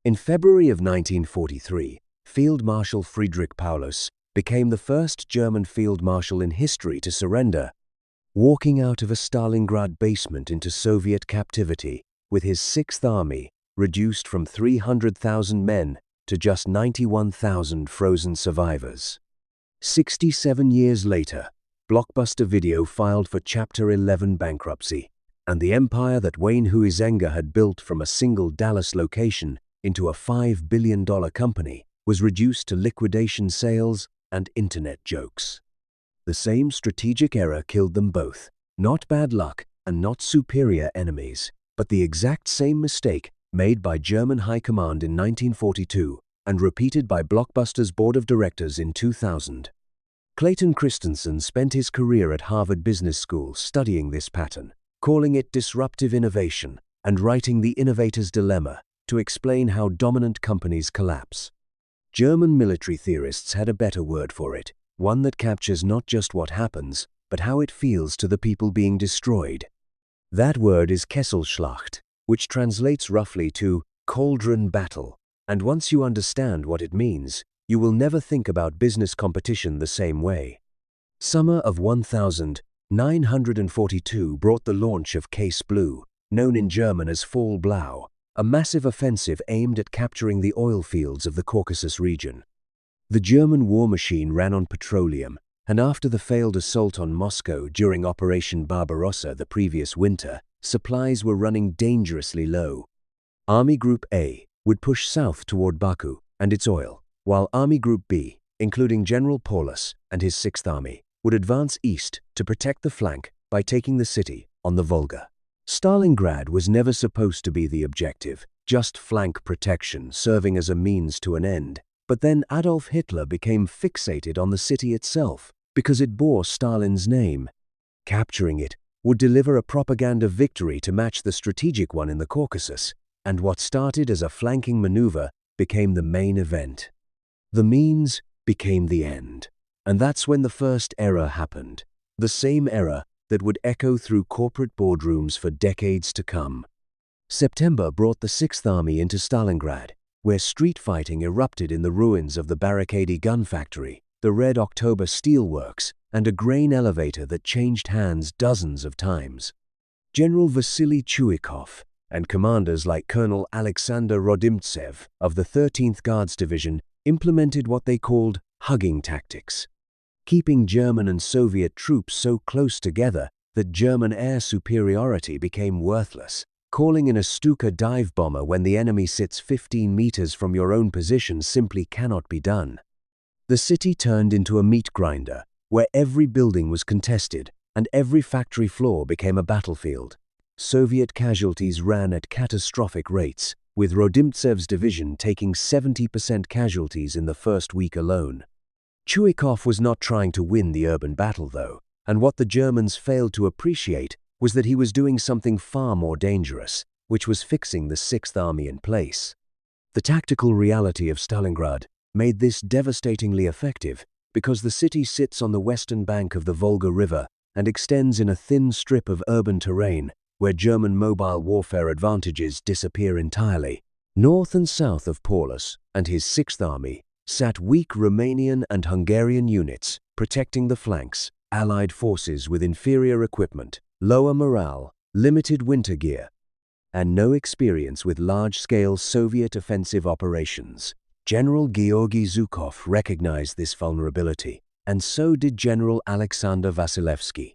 In February of 1943, Field Marshal Friedrich Paulus became the first German field marshal in history to surrender, walking out of a Stalingrad basement into Soviet captivity with his Sixth Army reduced from 300,000 men to just 91,000 frozen survivors. 67 years later, Blockbuster Video filed for Chapter 11 bankruptcy, and the empire that Wayne Huizenga had built from a single Dallas location into a $5 billion company was reduced to liquidation sales and internet jokes. The same strategic error killed them both, not bad luck and not superior enemies, but the exact same mistake made by German High Command in 1942 and repeated by Blockbuster's board of directors in 2000. Clayton Christensen spent his career at Harvard Business School studying this pattern, calling it disruptive innovation and writing The Innovator's Dilemma to explain how dominant companies collapse. German military theorists had a better word for it, one that captures not just what happens, but how it feels to the people being destroyed. That word is Kesselschlacht, which translates roughly to cauldron battle, and once you understand what it means, you will never think about business competition the same way. Summer of 1942 brought the launch of Case Blue, known in German as Fall Blau, a massive offensive aimed at capturing the oil fields of the Caucasus region. The German war machine ran on petroleum, and after the failed assault on Moscow during Operation Barbarossa the previous winter, supplies were running dangerously low. Army Group A would push south toward Baku and its oil, while Army Group B, including General Paulus and his Sixth Army, would advance east to protect the flank by taking the city on the Volga. Stalingrad was never supposed to be the objective, just flank protection serving as a means to an end. But then Adolf Hitler became fixated on the city itself because it bore Stalin's name. Capturing it would deliver a propaganda victory to match the strategic one in the Caucasus, and what started as a flanking maneuver became the main event. The means became the end. And that's when the first error happened, the same error that would echo through corporate boardrooms for decades to come. September brought the Sixth Army into Stalingrad, where street fighting erupted in the ruins of the Barricade gun factory, the Red October steelworks, and a grain elevator that changed hands dozens of times. General Vasily Chuikov and commanders like Colonel Alexander Rodimtsev of the 13th Guards Division implemented what they called hugging tactics, keeping German and Soviet troops so close together that German air superiority became worthless. Calling in a Stuka dive bomber when the enemy sits 15 meters from your own position simply cannot be done. The city turned into a meat grinder, where every building was contested and every factory floor became a battlefield. Soviet casualties ran at catastrophic rates, with Rodimtsev's division taking 70% casualties in the first week alone. Chuikov was not trying to win the urban battle, though, and what the Germans failed to appreciate was that he was doing something far more dangerous, which was fixing the Sixth Army in place. The tactical reality of Stalingrad made this devastatingly effective because the city sits on the western bank of the Volga River and extends in a thin strip of urban terrain where German mobile warfare advantages disappear entirely. North and south of Paulus and his Sixth Army sat weak Romanian and Hungarian units protecting the flanks, Allied forces with inferior equipment, lower morale, limited winter gear, and no experience with large-scale Soviet offensive operations. General Georgy Zhukov recognized this vulnerability, and so did General Alexander Vasilevsky.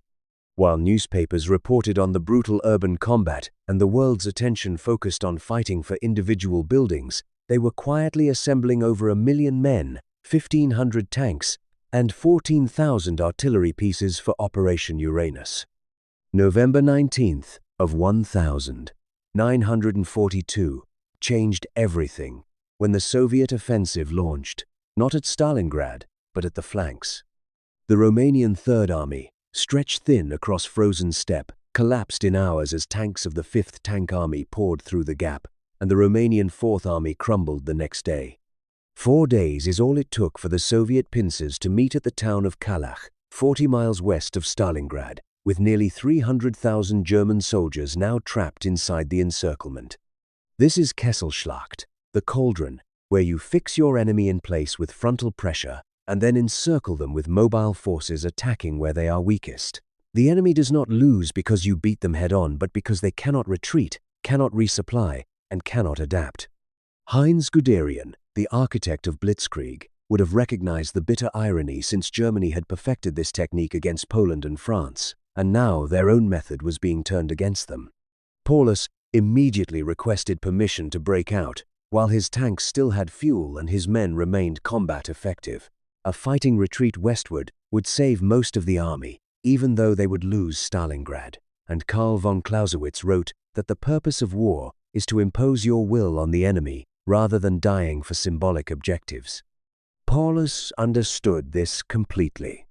While newspapers reported on the brutal urban combat and the world's attention focused on fighting for individual buildings, they were quietly assembling over 1 million men, 1,500 tanks, and 14,000 artillery pieces for Operation Uranus. November 19th of 1942 changed everything when the Soviet offensive launched, not at Stalingrad, but at the flanks. The Romanian Third Army, stretched thin across frozen steppe, collapsed in hours as tanks of the 5th Tank Army poured through the gap, and the Romanian Fourth Army crumbled the next day. 4 days is all it took for the Soviet pincers to meet at the town of Kalach, 40 miles west of Stalingrad, with nearly 300,000 German soldiers now trapped inside the encirclement. This is Kesselschlacht, the cauldron, where you fix your enemy in place with frontal pressure and then encircle them with mobile forces attacking where they are weakest. The enemy does not lose because you beat them head-on, but because they cannot retreat, cannot resupply, and cannot adapt. Heinz Guderian, the architect of Blitzkrieg, would have recognized the bitter irony since Germany had perfected this technique against Poland and France, and now their own method was being turned against them. Paulus immediately requested permission to break out, while his tanks still had fuel and his men remained combat effective. A fighting retreat westward would save most of the army, even though they would lose Stalingrad, and Karl von Clausewitz wrote that the purpose of war is to impose your will on the enemy rather than dying for symbolic objectives. Paulus understood this completely.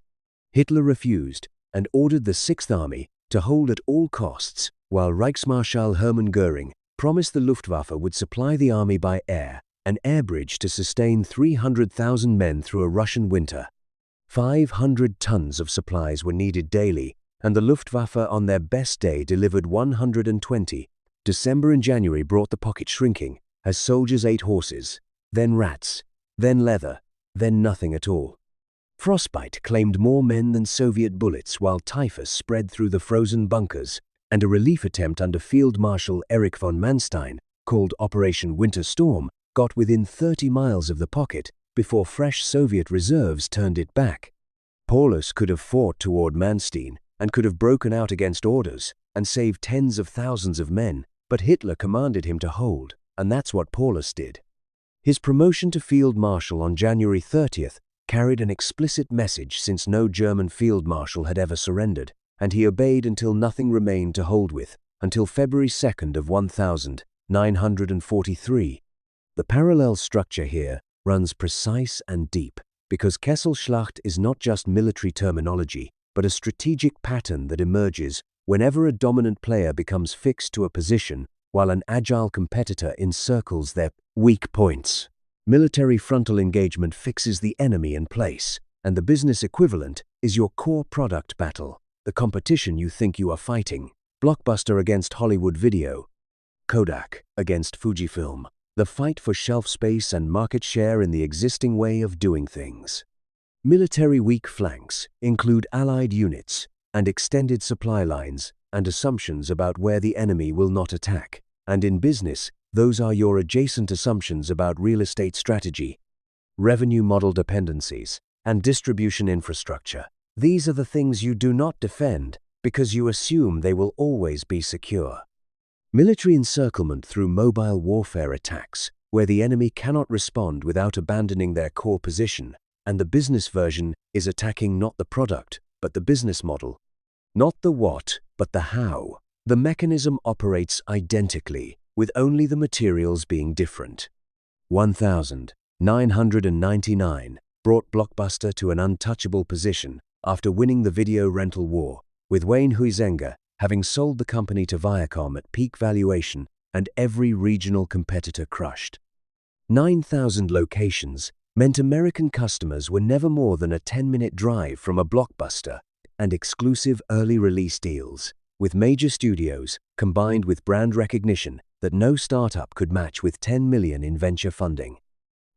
Hitler refused and ordered the Sixth Army to hold at all costs, while Reichsmarschall Hermann Göring promised the Luftwaffe would supply the army by air, an air bridge to sustain 300,000 men through a Russian winter. 500 tons of supplies were needed daily, and the Luftwaffe on their best day delivered 120. December and January brought the pocket shrinking, as soldiers ate horses, then rats, then leather, then nothing at all. Frostbite claimed more men than Soviet bullets, while typhus spread through the frozen bunkers, and a relief attempt under Field Marshal Erich von Manstein, called Operation Winter Storm, got within 30 miles of the pocket before fresh Soviet reserves turned it back. Paulus could have fought toward Manstein and could have broken out against orders and saved tens of thousands of men, but Hitler commanded him to hold, and that's what Paulus did. His promotion to Field Marshal on January 30th carried an explicit message, since no German field marshal had ever surrendered, and he obeyed until nothing remained to hold with, until February 2nd of 1943. The parallel structure here runs precise and deep, because Kesselschlacht is not just military terminology, but a strategic pattern that emerges whenever a dominant player becomes fixed to a position while an agile competitor encircles their weak points. Military frontal engagement fixes the enemy in place, and the business equivalent is your core product battle, the competition you think you are fighting. Blockbuster against Hollywood Video, Kodak against Fujifilm, the fight for shelf space and market share in the existing way of doing things. Military weak flanks include allied units and extended supply lines and assumptions about where the enemy will not attack. And in business, those are your adjacent assumptions about real estate strategy, revenue model dependencies, and distribution infrastructure. These are the things you do not defend because you assume they will always be secure. Military encirclement through mobile warfare attacks, where the enemy cannot respond without abandoning their core position, and the business version is attacking not the product, but the business model. Not the what, but the how. The mechanism operates identically, with only the materials being different. 1999 brought Blockbuster to an untouchable position after winning the video rental war, with Wayne Huizenga having sold the company to Viacom at peak valuation and every regional competitor crushed. 9,000 locations meant American customers were never more than a 10-minute drive from a Blockbuster, and exclusive early release deals with major studios combined with brand recognition that no startup could match with $10 million in venture funding.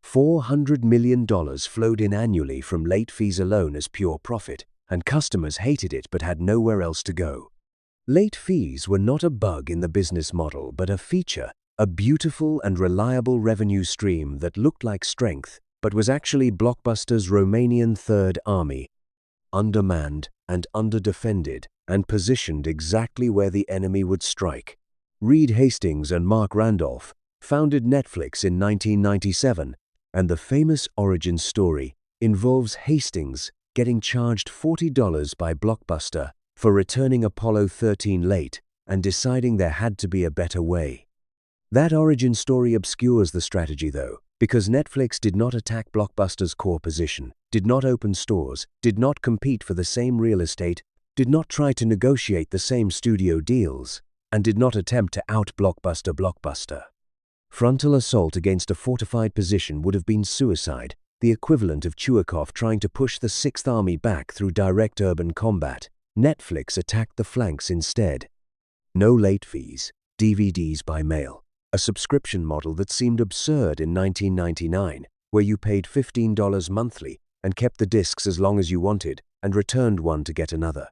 $400 million flowed in annually from late fees alone as pure profit, and customers hated it but had nowhere else to go. Late fees were not a bug in the business model, but a feature, a beautiful and reliable revenue stream that looked like strength, but was actually Blockbuster's Romanian Third Army, undermanned and underdefended, and positioned exactly where the enemy would strike. Reed Hastings and Mark Randolph founded Netflix in 1997, and the famous origin story involves Hastings getting charged $40 by Blockbuster for returning Apollo 13 late and deciding there had to be a better way. That origin story obscures the strategy, though, because Netflix did not attack Blockbuster's core position, did not open stores, did not compete for the same real estate, did not try to negotiate the same studio deals, and did not attempt to out-Blockbuster. Frontal assault against a fortified position would have been suicide, the equivalent of Chuikov trying to push the Sixth Army back through direct urban combat. Netflix attacked the flanks instead. No late fees, DVDs by mail, a subscription model that seemed absurd in 1999, where you paid $15 monthly and kept the discs as long as you wanted and returned one to get another.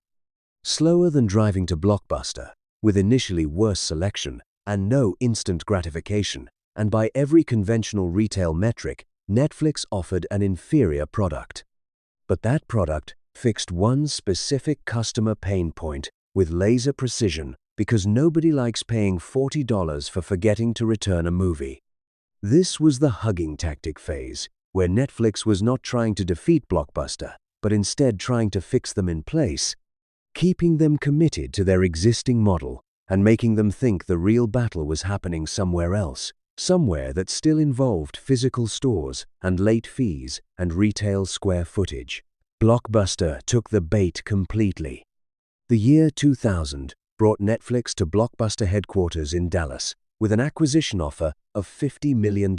Slower than driving to Blockbuster, with initially worse selection and no instant gratification, and by every conventional retail metric, Netflix offered an inferior product. But that product fixed one specific customer pain point with laser precision, because nobody likes paying $40 for forgetting to return a movie. This was the hugging tactic phase, where Netflix was not trying to defeat Blockbuster, but instead trying to fix them in place, keeping them committed to their existing model and making them think the real battle was happening somewhere else, somewhere that still involved physical stores and late fees and retail square footage. Blockbuster took the bait completely. The year 2000 brought Netflix to Blockbuster headquarters in Dallas with an acquisition offer of $50 million,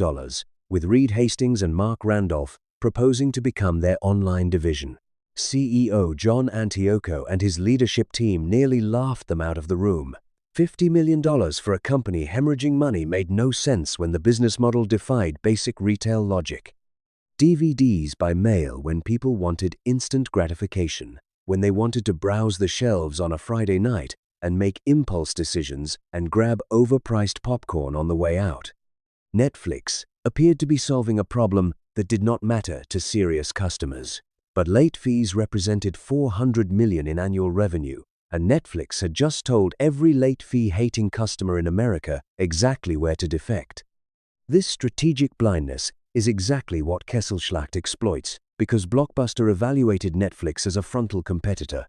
with Reed Hastings and Mark Randolph proposing to become their online division. CEO John Antioco and his leadership team nearly laughed them out of the room. $50 million for a company hemorrhaging money made no sense when the business model defied basic retail logic. DVDs by mail when people wanted instant gratification, when they wanted to browse the shelves on a Friday night and make impulse decisions and grab overpriced popcorn on the way out. Netflix appeared to be solving a problem that did not matter to serious customers. But late fees represented $400 million in annual revenue, and Netflix had just told every late fee-hating customer in America exactly where to defect. This strategic blindness is exactly what Kesselschlacht exploits, because Blockbuster evaluated Netflix as a frontal competitor.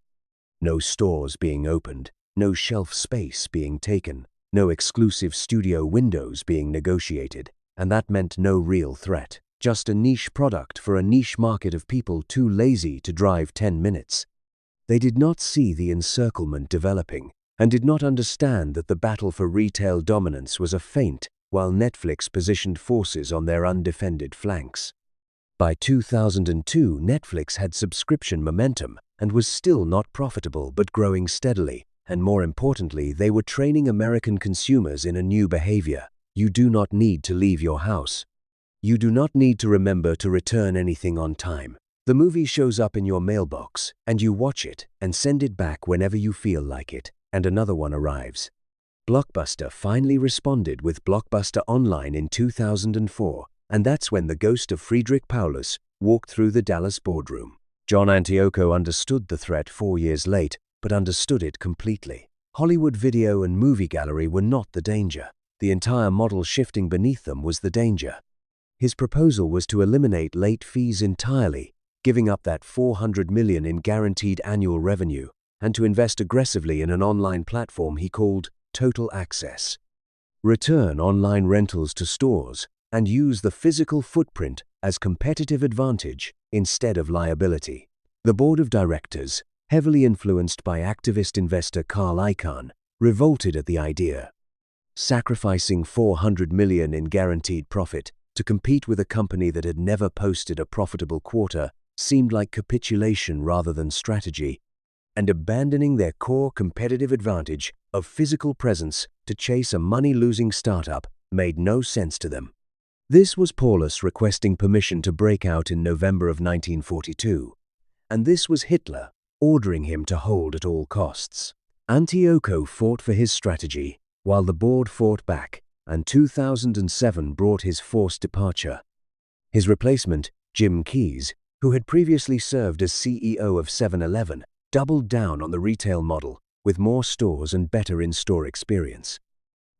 No stores being opened, no shelf space being taken, no exclusive studio windows being negotiated, and that meant no real threat. Just a niche product for a niche market of people too lazy to drive 10 minutes. They did not see the encirclement developing and did not understand that the battle for retail dominance was a feint while Netflix positioned forces on their undefended flanks. By 2002, Netflix had subscription momentum and was still not profitable but growing steadily, and more importantly, they were training American consumers in a new behavior. You do not need to leave your house. You do not need to remember to return anything on time. The movie shows up in your mailbox, and you watch it and send it back whenever you feel like it, and another one arrives. Blockbuster finally responded with Blockbuster Online in 2004, and that's when the ghost of Friedrich Paulus walked through the Dallas boardroom. John Antioco understood the threat 4 years late, but understood it completely. Hollywood Video and Movie Gallery were not the danger. The entire model shifting beneath them was the danger. His proposal was to eliminate late fees entirely, giving up that $400 million in guaranteed annual revenue, and to invest aggressively in an online platform he called Total Access. Return online rentals to stores and use the physical footprint as competitive advantage instead of liability. The board of directors, heavily influenced by activist investor Carl Icahn, revolted at the idea. Sacrificing $400 million in guaranteed profit to compete with a company that had never posted a profitable quarter seemed like capitulation rather than strategy, and abandoning their core competitive advantage of physical presence to chase a money-losing startup made no sense to them. This was Paulus requesting permission to break out in November of 1942, and this was Hitler ordering him to hold at all costs. Antioco fought for his strategy, while the board fought back, and 2007 brought his forced departure. His replacement, Jim Keyes, who had previously served as CEO of 7-Eleven, doubled down on the retail model with more stores and better in-store experience.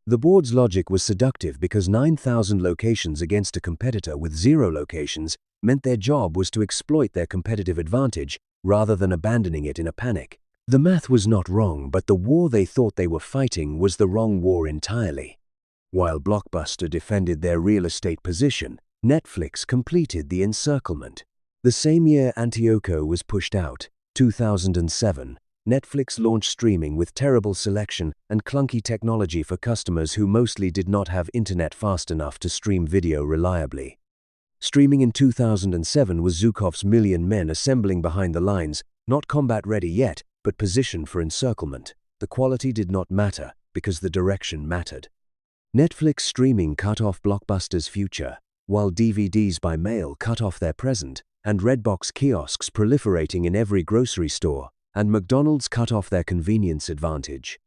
The board's logic was seductive because 9,000 locations against a competitor with 0 locations meant their job was to exploit their competitive advantage rather than abandoning it in a panic. The math was not wrong, but the war they thought they were fighting was the wrong war entirely. While Blockbuster defended their real estate position, Netflix completed the encirclement. The same year Antioco was pushed out, 2007, Netflix launched streaming with terrible selection and clunky technology for customers who mostly did not have internet fast enough to stream video reliably. Streaming in 2007 was Zhukov's million men assembling behind the lines, not combat ready yet, but positioned for encirclement. The quality did not matter because the direction mattered. Netflix streaming cut off Blockbuster's future, while DVDs by mail cut off their present, and Redbox kiosks proliferating in every grocery store, and McDonald's cut off their convenience advantage.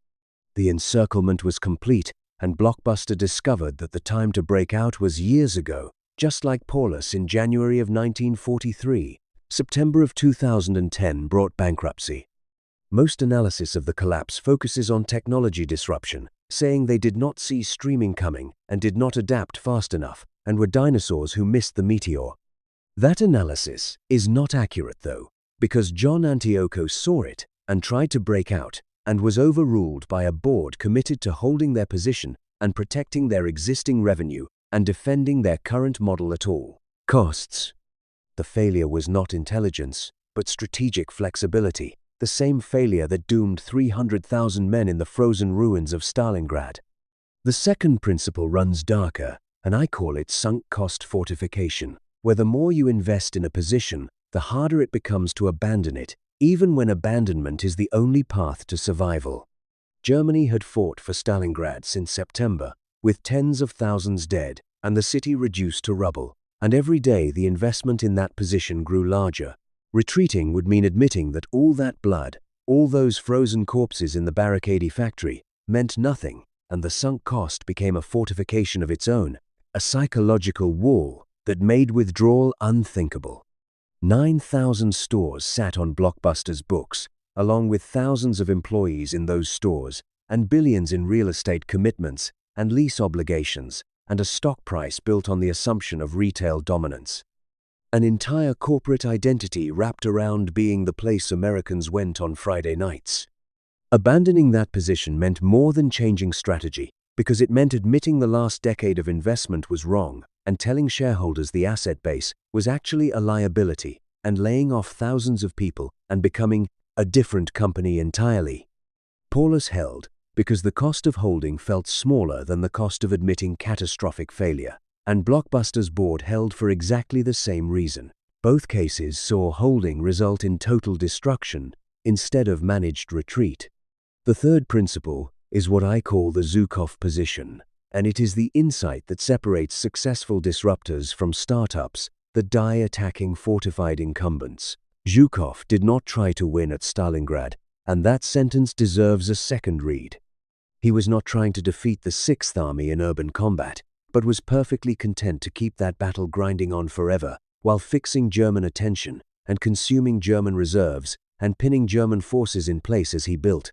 The encirclement was complete, and Blockbuster discovered that the time to break out was years ago, just like Paulus in January of 1943. September of 2010 brought bankruptcy. Most analysis of the collapse focuses on technology disruption, saying they did not see streaming coming and did not adapt fast enough and were dinosaurs who missed the meteor. That analysis is not accurate though, because John Antioco saw it and tried to break out and was overruled by a board committed to holding their position and protecting their existing revenue and defending their current model at all costs. The failure was not intelligence, but strategic flexibility. The same failure that doomed 300,000 men in the frozen ruins of Stalingrad. The second principle runs darker, and I call it sunk cost fortification, where the more you invest in a position, the harder it becomes to abandon it, even when abandonment is the only path to survival. Germany had fought for Stalingrad since September, with tens of thousands dead and the city reduced to rubble, and every day the investment in that position grew larger. Retreating would mean admitting that all that blood, all those frozen corpses in the barricade factory, meant nothing, and the sunk cost became a fortification of its own, a psychological wall that made withdrawal unthinkable. 9,000 stores sat on Blockbuster's books, along with thousands of employees in those stores, and billions in real estate commitments and lease obligations, and a stock price built on the assumption of retail dominance. An entire corporate identity wrapped around being the place Americans went on Friday nights. Abandoning that position meant more than changing strategy, because it meant admitting the last decade of investment was wrong and telling shareholders the asset base was actually a liability and laying off thousands of people and becoming a different company entirely. Paulus held because the cost of holding felt smaller than the cost of admitting catastrophic failure. And Blockbuster's board held for exactly the same reason. Both cases saw holding result in total destruction instead of managed retreat. The third principle is what I call the Zhukov position, and it is the insight that separates successful disruptors from startups that die attacking fortified incumbents. Zhukov did not try to win at Stalingrad, and that sentence deserves a second read. He was not trying to defeat the Sixth Army in urban combat, but was perfectly content to keep that battle grinding on forever while fixing German attention and consuming German reserves and pinning German forces in place as he built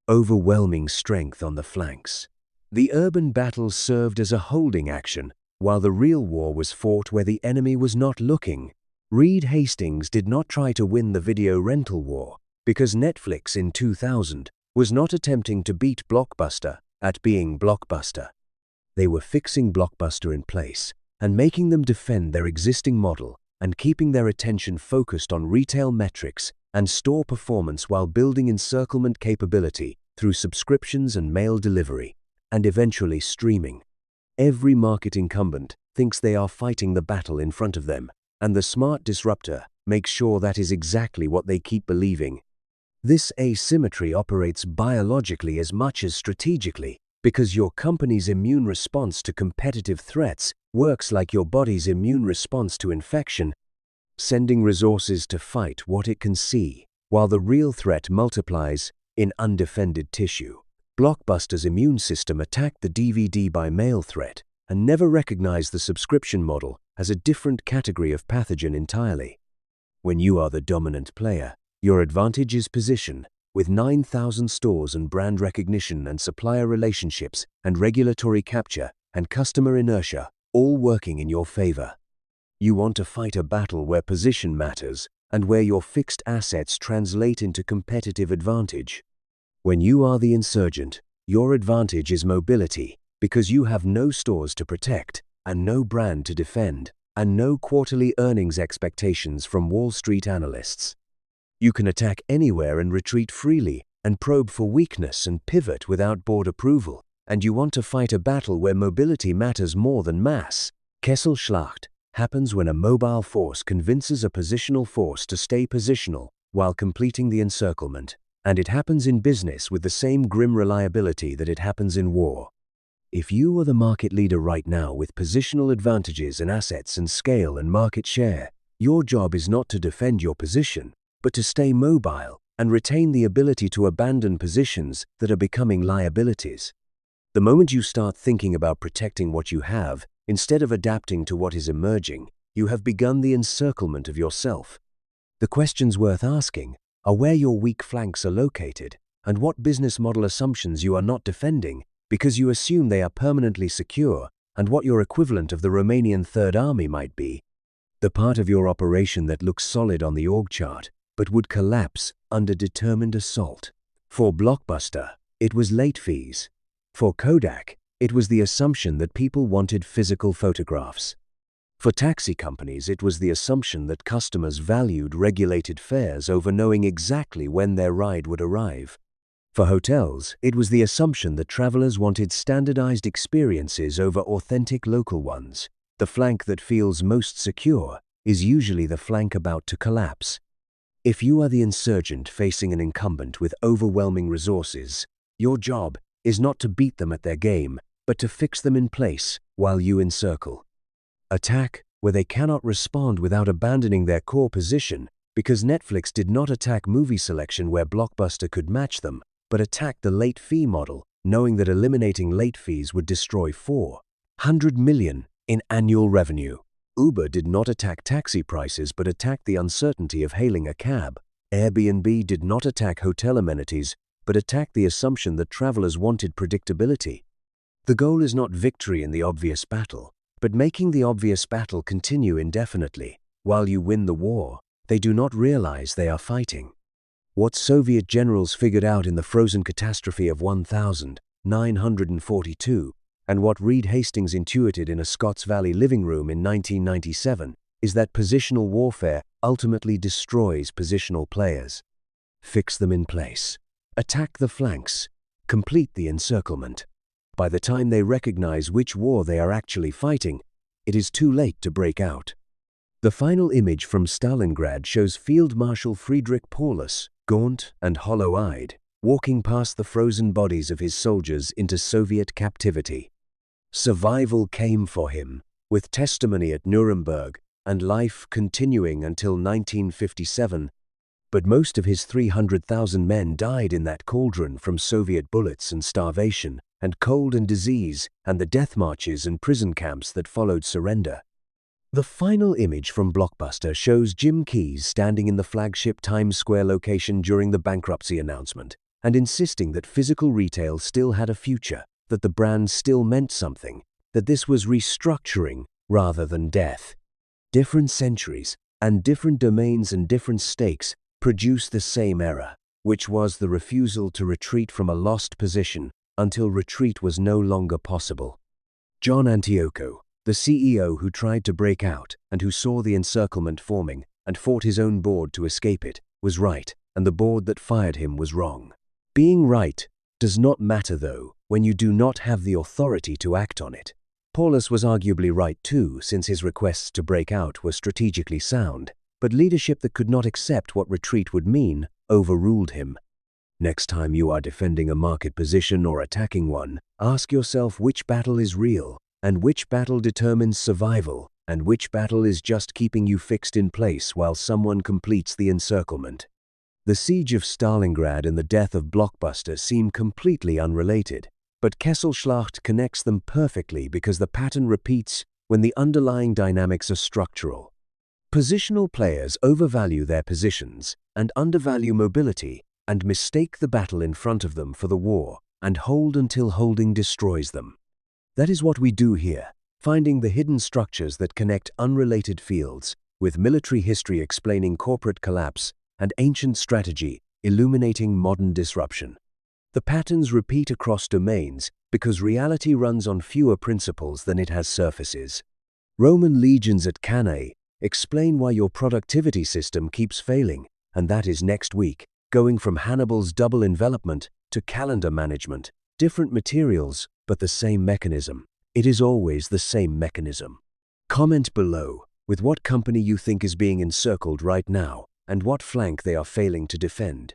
overwhelming strength on the flanks. The urban battles served as a holding action, while the real war was fought where the enemy was not looking. Reed Hastings did not try to win the video rental war because Netflix in 2000 was not attempting to beat Blockbuster at being Blockbuster. They were fixing Blockbuster in place and making them defend their existing model and keeping their attention focused on retail metrics and store performance while building encirclement capability through subscriptions and mail delivery, and eventually streaming. Every market incumbent thinks they are fighting the battle in front of them, and the smart disruptor makes sure that is exactly what they keep believing. This asymmetry operates biologically as much as strategically, because your company's immune response to competitive threats works like your body's immune response to infection, sending resources to fight what it can see, while the real threat multiplies in undefended tissue. Blockbuster's immune system attacked the DVD by mail threat and never recognized the subscription model as a different category of pathogen entirely. When you are the dominant player, your advantage is position, with 9,000 stores and brand recognition and supplier relationships and regulatory capture and customer inertia all working in your favor. You want to fight a battle where position matters and where your fixed assets translate into competitive advantage. When you are the insurgent, your advantage is mobility because you have no stores to protect and no brand to defend and no quarterly earnings expectations from Wall Street analysts. You can attack anywhere and retreat freely and probe for weakness and pivot without board approval, and you want to fight a battle where mobility matters more than mass. Kesselschlacht happens when a mobile force convinces a positional force to stay positional while completing the encirclement, and it happens in business with the same grim reliability that it happens in war. If you are the market leader right now with positional advantages and assets and scale and market share, your job is not to defend your position, but to stay mobile and retain the ability to abandon positions that are becoming liabilities. The moment you start thinking about protecting what you have, instead of adapting to what is emerging, you have begun the encirclement of yourself. The questions worth asking are where your weak flanks are located and what business model assumptions you are not defending because you assume they are permanently secure, and what your equivalent of the Romanian Third Army might be. The part of your operation that looks solid on the org chart, but would collapse under determined assault. For Blockbuster, it was late fees. For Kodak, it was the assumption that people wanted physical photographs. For taxi companies, it was the assumption that customers valued regulated fares over knowing exactly when their ride would arrive. For hotels, it was the assumption that travelers wanted standardized experiences over authentic local ones. The flank that feels most secure is usually the flank about to collapse. If you are the insurgent facing an incumbent with overwhelming resources, your job is not to beat them at their game, but to fix them in place while you encircle. Attack where they cannot respond without abandoning their core position, because Netflix did not attack movie selection where Blockbuster could match them, but attacked the late fee model, knowing that eliminating late fees would destroy $400 million in annual revenue. Uber did not attack taxi prices but attacked the uncertainty of hailing a cab. Airbnb did not attack hotel amenities but attacked the assumption that travelers wanted predictability. The goal is not victory in the obvious battle, but making the obvious battle continue indefinitely. While you win the war, they do not realize they are fighting. What Soviet generals figured out in the frozen catastrophe of 1942, and what Reed Hastings intuited in a Scotts Valley living room in 1997, is that positional warfare ultimately destroys positional players. Fix them in place. Attack the flanks. Complete the encirclement. By the time they recognize which war they are actually fighting, it is too late to break out. The final image from Stalingrad shows Field Marshal Friedrich Paulus, gaunt and hollow-eyed, walking past the frozen bodies of his soldiers into Soviet captivity. Survival came for him, with testimony at Nuremberg and life continuing until 1957, but most of his 300,000 men died in that cauldron from Soviet bullets and starvation and cold and disease and the death marches and prison camps that followed surrender. The final image from Blockbuster shows Jim Keyes standing in the flagship Times Square location during the bankruptcy announcement and insisting that physical retail still had a future, that the brand still meant something, that this was restructuring rather than death. Different centuries and different domains and different stakes produced the same era, which was the refusal to retreat from a lost position until retreat was no longer possible. John Antioco, the CEO who tried to break out and who saw the encirclement forming and fought his own board to escape it, was right, and the board that fired him was wrong. Being right does not matter, though, when you do not have the authority to act on it. Paulus was arguably right too, since his requests to break out were strategically sound, but leadership that could not accept what retreat would mean overruled him. Next time you are defending a market position or attacking one, ask yourself which battle is real, and which battle determines survival, and which battle is just keeping you fixed in place while someone completes the encirclement. The siege of Stalingrad and the death of Blockbuster seem completely unrelated, but Kesselschlacht connects them perfectly because the pattern repeats when the underlying dynamics are structural. Positional players overvalue their positions and undervalue mobility and mistake the battle in front of them for the war and hold until holding destroys them. That is what we do here, finding the hidden structures that connect unrelated fields, with military history explaining corporate collapse and ancient strategy illuminating modern disruption. The patterns repeat across domains because reality runs on fewer principles than it has surfaces. Roman legions at Cannae explain why your productivity system keeps failing, and that is next week, going from Hannibal's double envelopment to calendar management. Different materials, but the same mechanism. It is always the same mechanism. Comment below with what company you think is being encircled right now and what flank they are failing to defend.